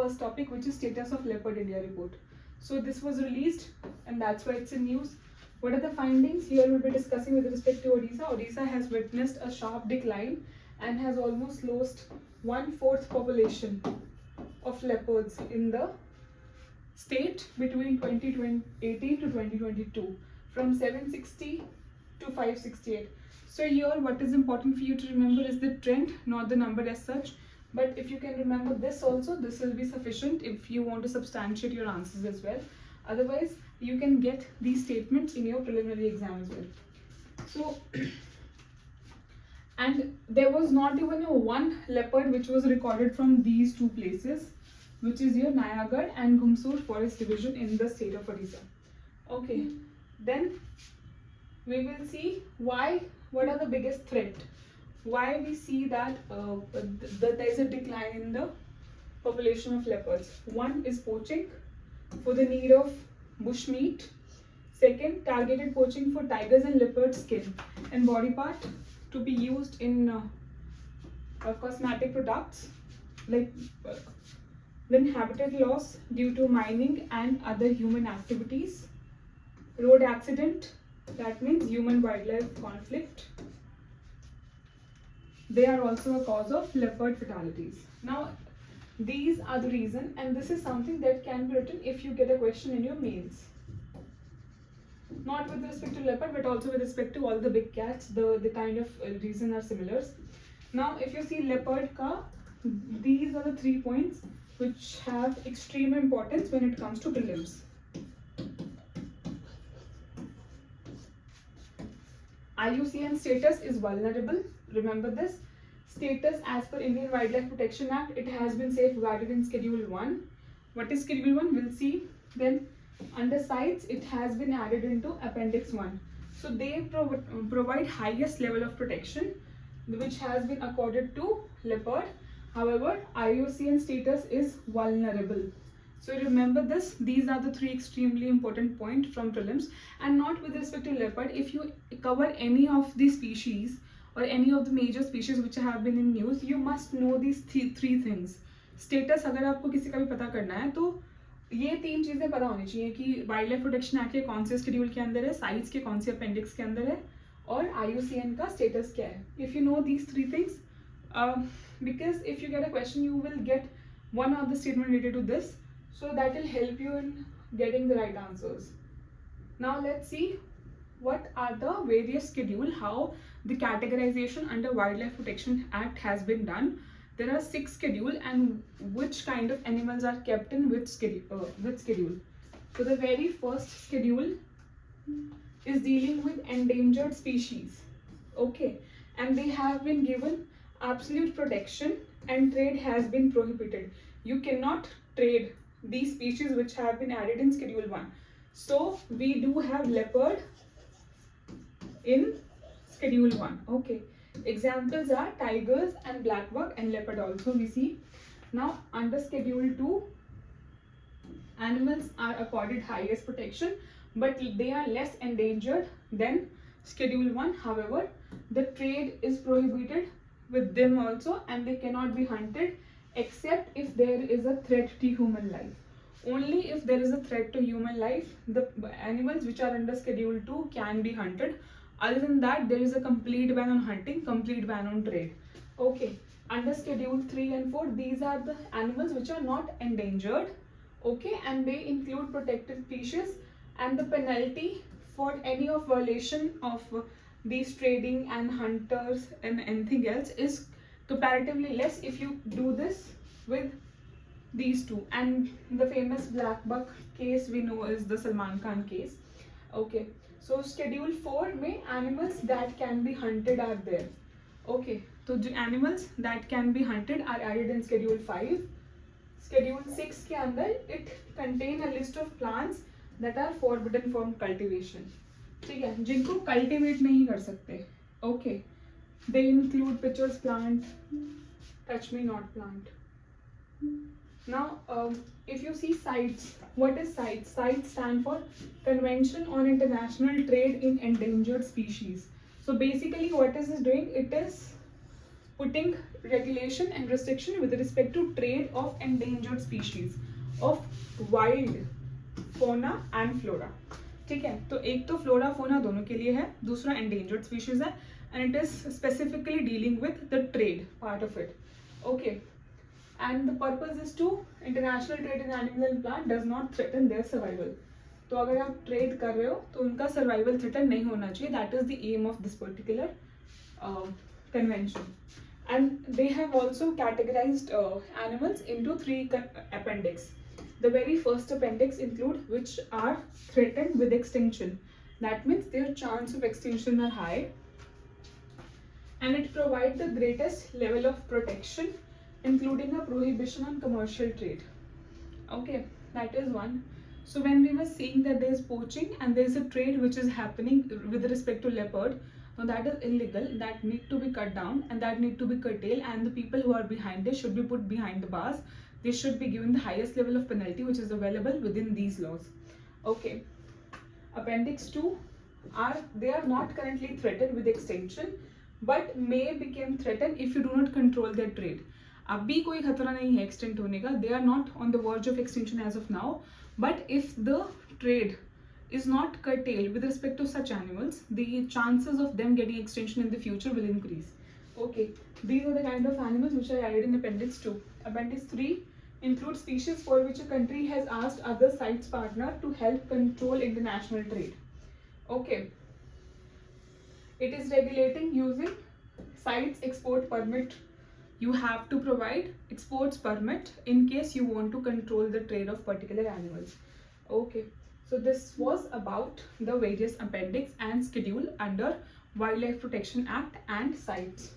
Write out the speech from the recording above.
first topic, which is status of leopard India report. So this was released and that's why it's in news. What are the findings? Here we'll be discussing with respect to Odisha. Odisha has witnessed a sharp decline and has almost lost 1/4 population of leopards in the state between 2018 to 2022, from 760 to 568. So here what is important for you to remember is the trend, not the number as such. But if you can remember this also, this will be sufficient if you want to substantiate your answers as well. Otherwise, you can get these statements in your preliminary exam as well. So, and there was not even a one leopard which was recorded from these two places, which is your Nayagarh and Gumsur Forest Division in the state of Odisha. Okay, then we will see what are the biggest threat. Why we see that there is a decline in the population of leopards. One is poaching for the need of bushmeat. Second, targeted poaching for tigers and leopard skin and body part to be used in cosmetic products. Then habitat loss due to mining and other human activities. Road accident, that means human-wildlife conflict. They are also a cause of leopard fatalities. Now, these are the reason, and this is something that can be written if you get a question in your mains. Not with respect to leopard, but also with respect to all the big cats. The kind of reason are similar. Now, if you see leopard ka, these are the 3 points which have extreme importance when it comes to prelims. IUCN status is vulnerable. Remember this. Status as per Indian Wildlife Protection Act, it has been safeguarded in Schedule 1. What is Schedule 1? We'll see. Then under sites, it has been added into Appendix 1. So they provide highest level of protection which has been accorded to leopard. However, IUCN status is vulnerable. So remember this, these are the 3 extremely important points from prelims. And not with respect to leopard, if you cover any of the species or any of the major species which have been in news, you must know these three things. Status अगर आपको किसी का भी पता करना है तो ये 3 चीजें पता होनी चाहिए कि वाइल्ड लाइफ प्रोटेक्शन एक्ट के कौन से शेड्यूल के अंदर है, साइट्स के कौन से अपेंडिक्स के अंदर है और IUCN का स्टेटस क्या है. If you know these 3 things, because if you get a question, you will get one of the statement related to this. So that will help you in getting the right answers. Now let's see what are the various schedule, how the categorization under Wildlife Protection Act has been done. There are 6 schedule and which kind of animals are kept in which schedule. So the very first schedule is dealing with endangered species. Okay, and they have been given absolute protection and trade has been prohibited. You cannot trade these species which have been added in Schedule 1. So we do have leopard in Schedule 1. Okay. Examples are tigers and black buck and leopard also we see. Now under Schedule 2, animals are accorded highest protection but they are less endangered than Schedule 1. However, the trade is prohibited with them also and they cannot be hunted except if there is a threat to human life. Only if there is a threat to human life, the animals which are under Schedule 2 can be hunted. Other than that, there is a complete ban on hunting, complete ban on trade. Okay, under Schedule 3 and 4, these are the animals which are not endangered. Okay, and they include protected species, and the penalty for any of violation of these trading and hunters and anything else is comparatively less if you do this with these 2. And the famous black buck case we know is the Salman Khan case. Okay, so Schedule 4 में animals that can be hunted are there. Okay, so the animals that can be hunted are added in Schedule 5. Schedule 6 के अंदर it contain a list of plants that are forbidden from cultivation. ठीक है, जिनको cultivate नहीं कर सकते. Okay, they include pitcher's plant, touch me not plant. Now, if you see CITES, what is CITES? CITES stand for Convention on International Trade in Endangered Species. So basically what is this doing? It is putting regulation and restriction with respect to trade of endangered species of wild fauna and flora. ठीक है, तो एक तो flora fauna दोनों के लिए है, दूसरा endangered species है, and it is specifically dealing with the trade part of it. Okay, and the purpose is to international trade in animal and plant does not threaten their survival. तो अगर आप trade कर रहे हो तो उनका survival threaten नहीं होना चाहिए. That is the aim of this particular convention. And they have also categorized animals into 3 appendix. The very first appendix include which are threatened with extinction. That means their chance of extinction are high, and it provides the greatest level of protection, including a prohibition on commercial trade. Okay, that is one. So when we were seeing that there is poaching and there is a trade which is happening with respect to leopard, now that is illegal, that need to be cut down and that need to be curtailed, and the people who are behind it should be put behind the bars. They should be given the highest level of penalty which is available within these laws. Okay, appendix 2 they are not currently threatened with extinction but may become threatened if you do not control their trade. अभी कोई खतरा नहीं है extent होने का. They are not on the verge of extinction as of now, but if the trade is not curtailed with respect to such animals, the chances of them getting extinction in the future will increase. Okay, these are the kind of animals which are added in appendix 2. Appendix 3 includes species for which a country has asked other CITES partner to help control international trade. Okay, it is regulating using CITES export permit. You have to provide exports permit in case you want to control the trade of particular animals. Okay, so this was about the various appendix and schedule under Wildlife Protection Act and CITES.